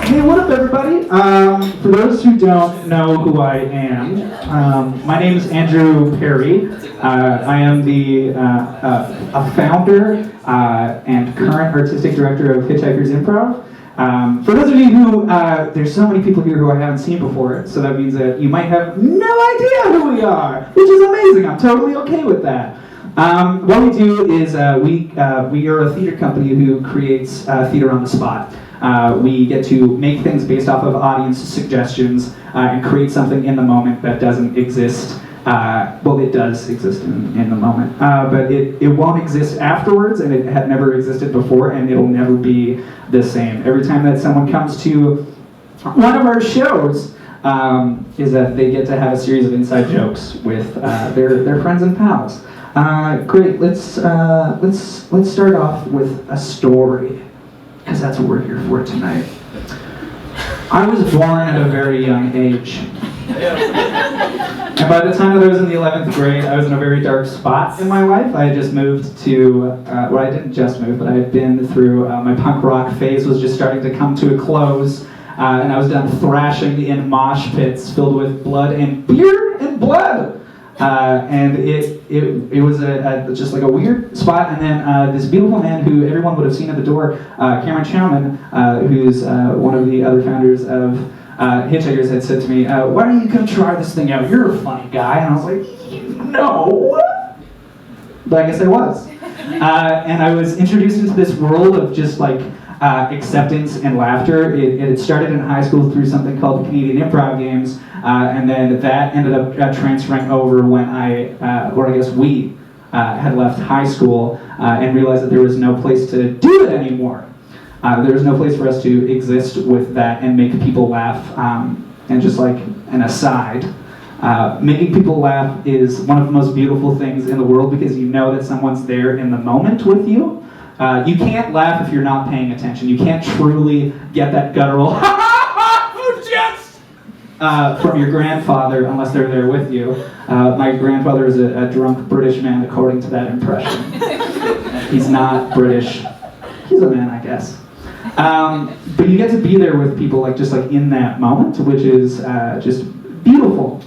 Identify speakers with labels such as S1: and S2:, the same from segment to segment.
S1: Hey, what up, everybody? For those who don't know who I am, my name is Andrew Parry. I am a founder and current artistic director of Hitchhikers Improv. For those of you who, there's so many people here who I haven't seen before, so that means that you might have no idea who we are, which is amazing. I'm totally okay with that. What we do is we are a theater company who creates theater on the spot. We get to make things based off of audience suggestions and create something in the moment that doesn't exist. Well, it does exist in the moment, but it won't exist afterwards, and it had never existed before, and it'll never be the same. Every time that someone comes to one of our shows, is that they get to have a series of inside jokes with their friends and pals. Great. Let's start off with a story, because that's what we're here for tonight. I was born at a very young age. And by the time that I was in the 11th grade, I was in a very dark spot in my life. I had just moved to, well, I didn't just move, but I had been through, my punk rock phase was just starting to come to a close, and I was done thrashing in mosh pits filled with blood and beer and blood. And it was just like a weird spot, and then this beautiful man who everyone would have seen at the door, Cameron Chowman, who's one of the other founders of Hitchhikers, had said to me, "Why don't you come try this thing out? You're a funny guy." And I was like, "No," but I guess I was. And I was introduced into this world of just like acceptance and laughter. It started in high school through something called the Canadian Improv Games, and then that ended up transferring over when we had left high school and realized that there was no place to do it anymore. There was no place for us to exist with that and make people laugh. And just like an aside, making people laugh is one of the most beautiful things in the world, because you know that someone's there in the moment with you. You can't laugh if you're not paying attention. You can't truly get that guttural from your grandfather unless they're there with you. My grandfather is a drunk British man, according to that impression. He's not British. He's a man, I guess. But you get to be there with people just in that moment, which is just beautiful.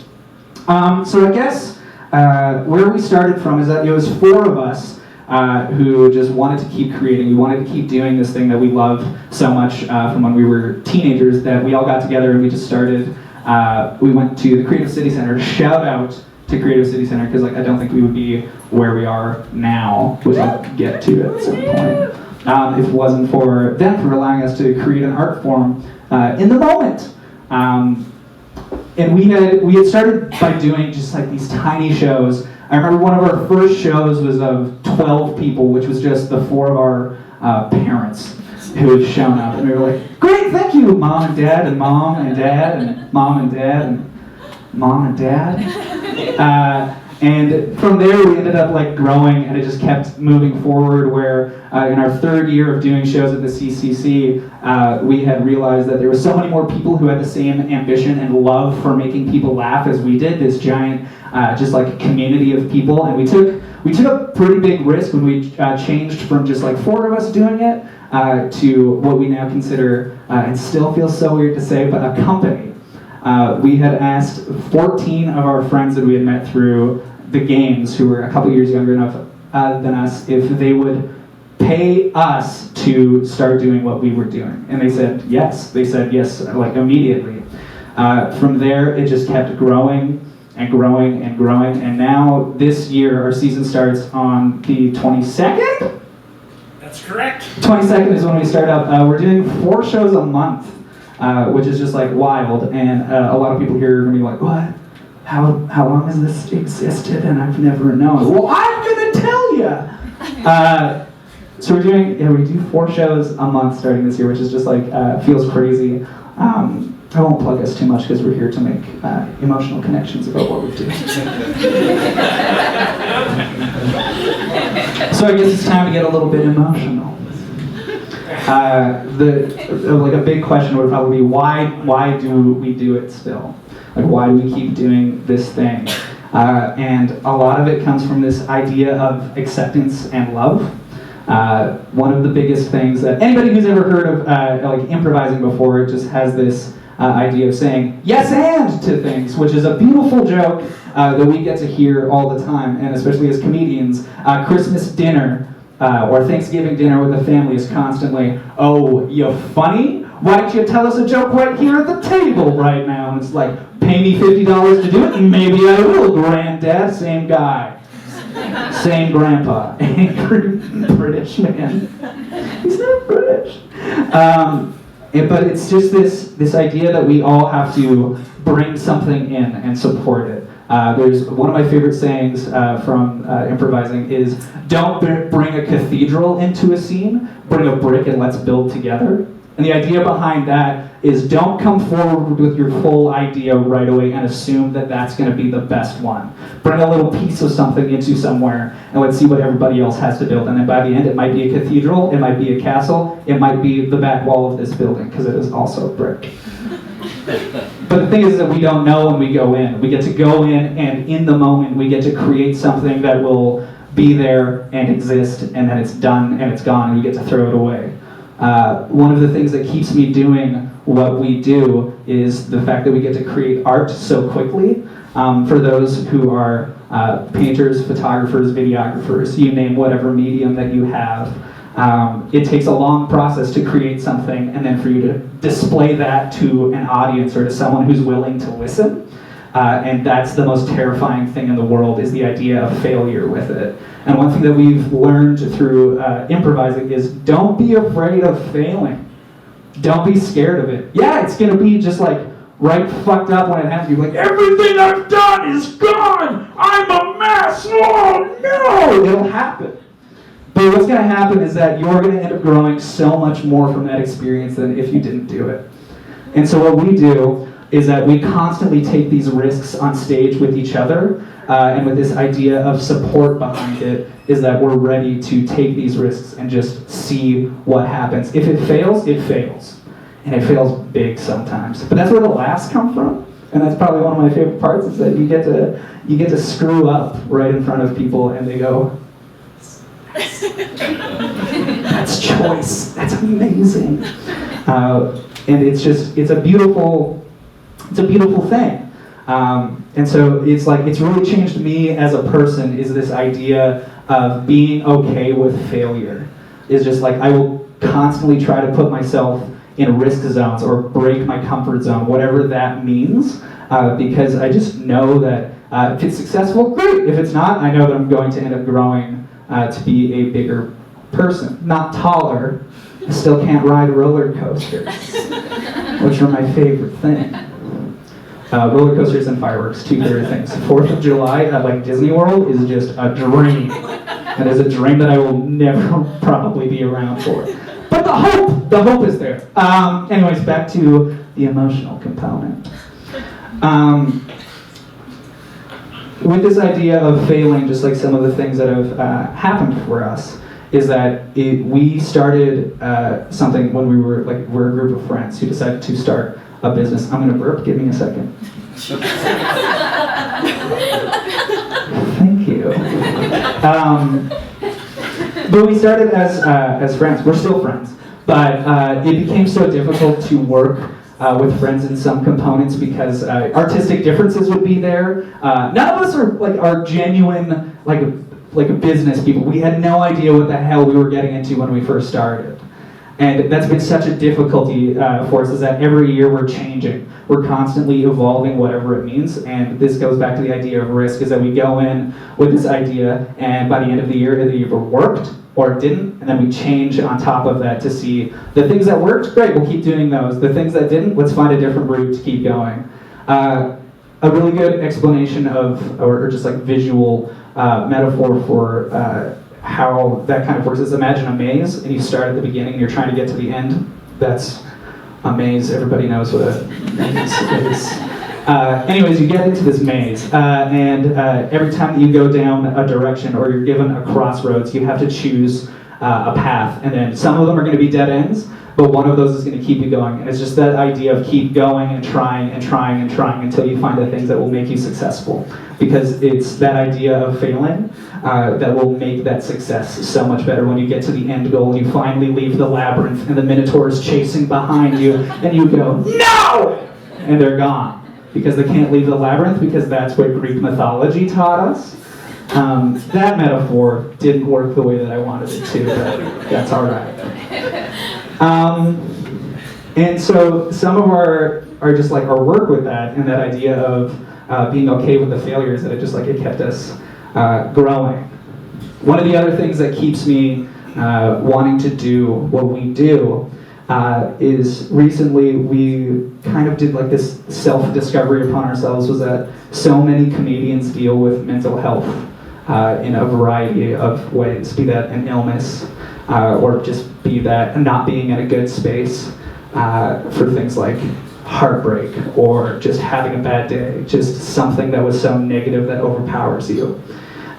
S1: So I guess where we started from is that it was four of us who just wanted to keep creating. We wanted to keep doing this thing that we loved so much from when we were teenagers, that we all got together and we just started. We went to the Creative City Center. Shout out to Creative City Center, because I don't think we would be where we are now, which I'll get to at some point. If it wasn't for them for allowing us to create an art form in the moment. And we had started by doing just these tiny shows. I remember one of our first shows was of 12 people, which was just the four of our parents who had shown up. And we were like, "Great, thank you, Mom and Dad, and Mom and Dad, and Mom and Dad, and Mom and Dad." And from there we ended up growing, and it just kept moving forward, where in our third year of doing shows at the CCC, we had realized that there were so many more people who had the same ambition and love for making people laugh as we did, this giant community of people. And we took a pretty big risk when we changed from just four of us doing it to what we now consider, and still feels so weird to say, but a company. We had asked 14 of our friends that we had met through the games, who were a couple years younger enough than us, if they would pay us to start doing what we were doing. And they said yes. They said yes, immediately. From there, it just kept growing and growing and growing. And now, this year, our season starts on the 22nd?
S2: That's correct.
S1: 22nd is when we start up. We're doing 4 shows a month. Which is just wild, and a lot of people here are gonna be like, "What? How long has this existed?" And I've never known. Well, I'm gonna tell you. So we do 4 shows a month starting this year, which is just feels crazy. I won't plug us too much because we're here to make emotional connections about what we do. So I guess it's time to get a little bit emotional. A big question would probably be, why do we do it still? Why do we keep doing this thing? And a lot of it comes from this idea of acceptance and love. One of the biggest things that anybody who's ever heard of like improvising before just has this idea of saying yes and to things, which is a beautiful joke that we get to hear all the time, and especially as comedians. Christmas dinner or Thanksgiving dinner with the family is constantly, oh, you funny? Why don't you tell us a joke right here at the table right now? And it's like, pay me $50 to do it, and maybe I will, granddad. Same guy. Same grandpa. Angry British man. He's not British. But it's just this idea that we all have to bring something in and support it. There's one of my favorite sayings from improvising is, don't bring a cathedral into a scene, bring a brick and let's build together. And the idea behind that is, don't come forward with your full idea right away and assume that that's going to be the best one. Bring a little piece of something into somewhere and let's see what everybody else has to build. And then by the end, it might be a cathedral, it might be a castle, it might be the back wall of this building, because it is also brick. But the thing is that we don't know when we go in. We get to go in, and in the moment, we get to create something that will be there and exist, and then it's done and it's gone, and we get to throw it away. One of the things that keeps me doing what we do is the fact that we get to create art so quickly. For those who are painters, photographers, videographers, you name whatever medium that you have, it takes a long process to create something, and then for you to display that to an audience or to someone who's willing to listen. And that's the most terrifying thing in the world, is the idea of failure with it. And one thing that we've learned through improvising is, don't be afraid of failing. Don't be scared of it. Yeah, it's going to be just like right fucked up when it happens. You're like, everything I've done is gone! I'm a mess! Oh no! It'll happen. But what's going to happen is that you're going to end up growing so much more from that experience than if you didn't do it. And so what we do is that we constantly take these risks on stage with each other, and with this idea of support behind it, is that we're ready to take these risks and just see what happens. If it fails, it fails. And it fails big sometimes. But that's where the laughs come from. And that's probably one of my favorite parts, is that you get to screw up right in front of people, and they go, that's choice. That's amazing. And it's a beautiful thing. And so it's really changed me as a person, is this idea of being okay with failure. Is just like, I will constantly try to put myself in risk zones or break my comfort zone, whatever that means, because I just know that if it's successful, great. If it's not, I know that I'm going to end up growing to be a bigger person. Not taller. I still can't ride roller coasters, which are my favorite thing. Roller coasters and fireworks, two favorite things. 4th of July at Disney World is just a dream. It is a dream that I will never probably be around for. But the hope is there. Anyways, back to the emotional component. With this idea of failing, just like some of the things that have happened for us, is that we started something when we're a group of friends who decided to start a business. I'm going to burp. Give me a second. Thank you. But we started as friends. We're still friends. But it became so difficult to work with friends in some components because artistic differences would be there. None of us are genuine like business people. We had no idea what the hell we were getting into when we first started. And that's been such a difficulty for us, is that every year we're changing. We're constantly evolving, whatever it means. And this goes back to the idea of risk, is that we go in with this idea, and by the end of the year, it either worked or it didn't, and then we change on top of that to see the things that worked, great, we'll keep doing those. The things that didn't, let's find a different route to keep going. A really good explanation of, or just like visual metaphor for how that kind of works is, imagine a maze, and you start at the beginning and you're trying to get to the end. That's a maze. Everybody knows what a maze is. Anyways, you get into this maze, and every time that you go down a direction or you're given a crossroads, you have to choose a path. And then some of them are going to be dead ends, but one of those is going to keep you going. And it's just that idea of keep going and trying and trying and trying until you find the things that will make you successful. Because it's that idea of failing that will make that success so much better when you get to the end goal and you finally leave the labyrinth and the Minotaur is chasing behind you and you go, no! And they're gone. Because they can't leave the labyrinth, because that's what Greek mythology taught us. That metaphor didn't work the way that I wanted it to, but that's all right. And so some of our just like our work with that and that idea of being okay with the failures, that it kept us growing. One of the other things that keeps me wanting to do what we do is recently we kind of did like this self-discovery upon ourselves, was that so many comedians deal with mental health in a variety of ways, be that an illness or just be that not being in a good space for things like heartbreak or just having a bad day, just something that was so negative that overpowers you.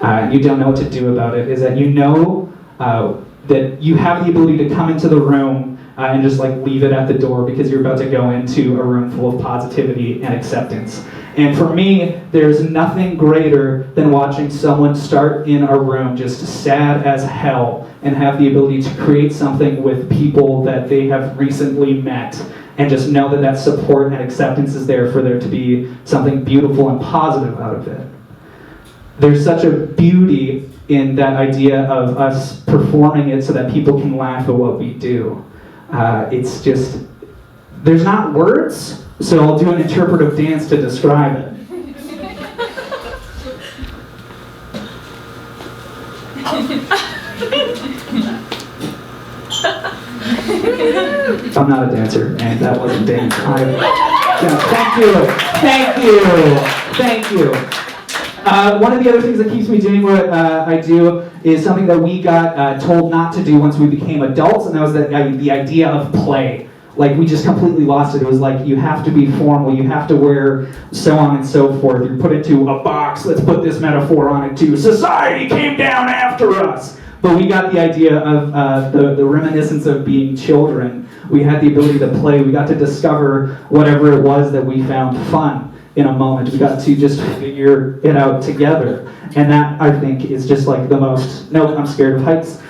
S1: And you don't know what to do about it, is that you know that you have the ability to come into the room and just like leave it at the door because you're about to go into a room full of positivity and acceptance. And for me, there's nothing greater than watching someone start in a room just sad as hell and have the ability to create something with people that they have recently met and just know that that support and acceptance is there for there to be something beautiful and positive out of it. There's such a beauty in that idea of us performing it so that people can laugh at what we do. It's just, there's not words, so I'll do an interpretive dance to describe it. I'm not a dancer, and that wasn't dance. Thank you. One of the other things that keeps me doing what I do is something that we got told not to do once we became adults, and that was the idea of play. Like, we just completely lost it. It was like, you have to be formal, you have to wear so on and so forth. You're put into a box, let's put this metaphor on it too. Society came down after us. But we got the idea of the reminiscence of being children. We had the ability to play. We got to discover whatever it was that we found fun in a moment. We got to just figure it out together. And that, I think, is just like the most, no, I'm scared of heights,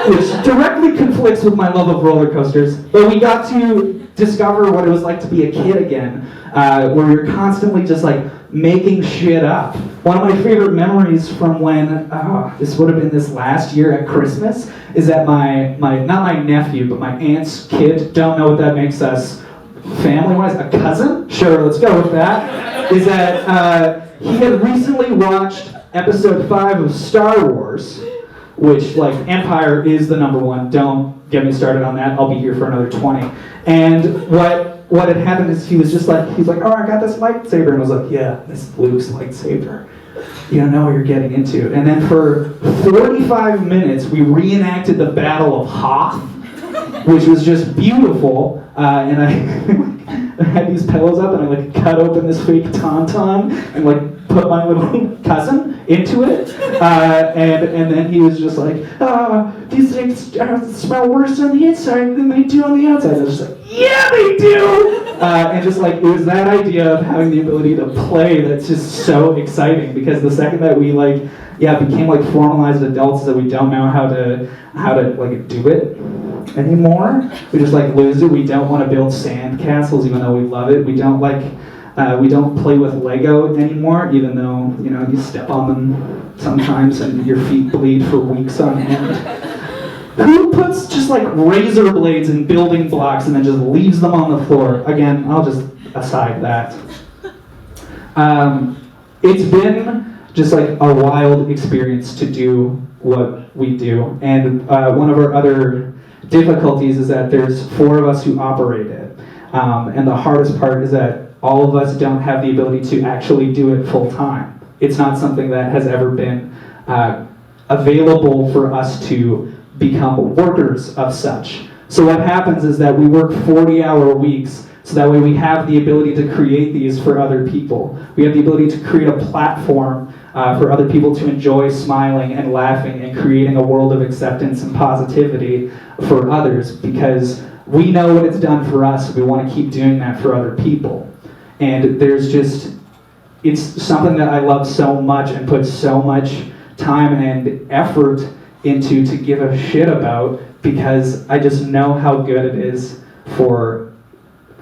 S1: which directly conflicts with my love of roller coasters. But we got to discover what it was like to be a kid again, where we were constantly just like making shit up. One of my favorite memories from when, this would have been this last year at Christmas, is that not my nephew, but my aunt's kid, don't know what that makes us family-wise, a cousin? Sure, let's go with that. Is that he had recently watched episode 5 of Star Wars, which, like, Empire is the #1. Don't get me started on that. I'll be here for another 20. And what had happened is he's like, oh, I got this lightsaber. And I was like, yeah, this is Luke's lightsaber. You don't know what you're getting into. And then for 45 minutes, we reenacted the Battle of Hoth, which was just beautiful. And I had these pillows up, and I like cut open this fake tauntaun and like put my little cousin into it. And then he was just like, these things smell worse on the inside than they do on the outside. I was just like, yeah, they do! And just like, it was that idea of having the ability to play that's just so exciting, because the second that we became like formalized adults, that we don't know how to like do it anymore. We just like lose it. We don't want to build sand castles, even though we love it. We don't play with Lego anymore, even though, you step on them sometimes and your feet bleed for weeks on end. Who puts just like razor blades in building blocks and then just leaves them on the floor? Again, I'll just aside that. It's been just like a wild experience to do what we do. And one of our other difficulties is that there's 4 of us who operate it. And the hardest part is that all of us don't have the ability to actually do it full time. It's not something that has ever been available for us to become workers of such. So what happens is that we work 40-hour weeks, so that way we have the ability to create these for other people. We have the ability to create a platform for other people to enjoy smiling and laughing and creating a world of acceptance and positivity for others, because we know what it's done for us. We want to keep doing that for other people. And it's something that I love so much and put so much time and effort into to give a shit about, because I just know how good it is for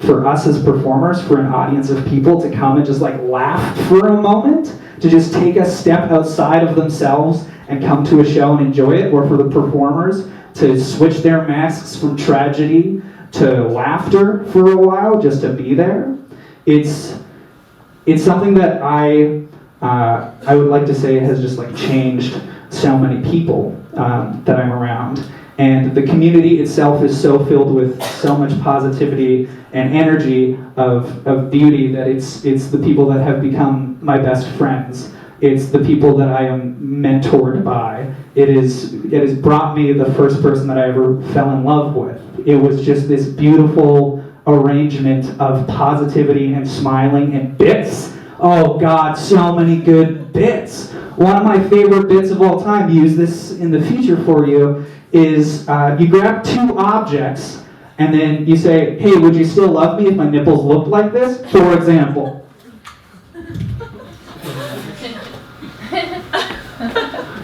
S1: us as performers, for an audience of people to come and just like laugh for a moment, to just take a step outside of themselves and come to a show and enjoy it, or for the performers to switch their masks from tragedy to laughter for a while, just to be there. It's something that I would like to say has just like changed so many people that I'm around. And the community itself is so filled with so much positivity and energy of beauty that it's the people that have become my best friends. It's the people that I am mentored by. It has brought me the first person that I ever fell in love with. It was just this beautiful arrangement of positivity and smiling and bits. Oh God, so many good bits. One of my favorite bits of all time, use this in the future for you, is you grab two objects and then you say, hey, would you still love me if my nipples looked like this? For example.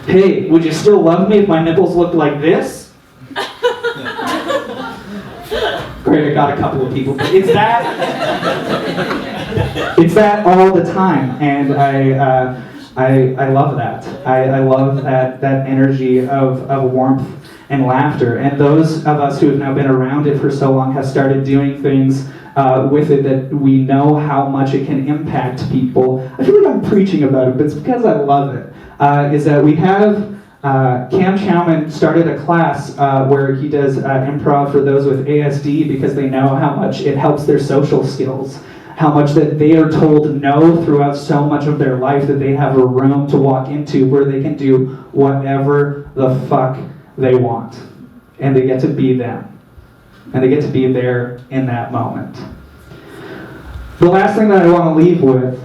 S1: Hey, would you still love me if my nipples looked like this? Great, I got a couple of people. It's that all the time, and I love that. I love that energy of warmth and laughter. And those of us who have now been around it for so long have started doing things with it that we know how much it can impact people. I feel like I'm preaching about it, but it's because I love it. Is that we have Cam Chowman started a class where he does improv for those with ASD, because they know how much it helps their social skills, how much that they are told no throughout so much of their life, that they have a room to walk into where they can do whatever the fuck they want, and they get to be them, and they get to be there in that moment. The last thing that I want to leave with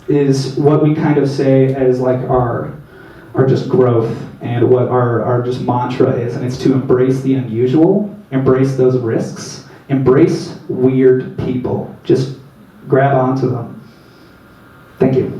S1: is what we kind of say as like our just growth, and what our just mantra is, and it's to embrace the unusual, embrace those risks, embrace weird people. Just grab onto them. Thank you.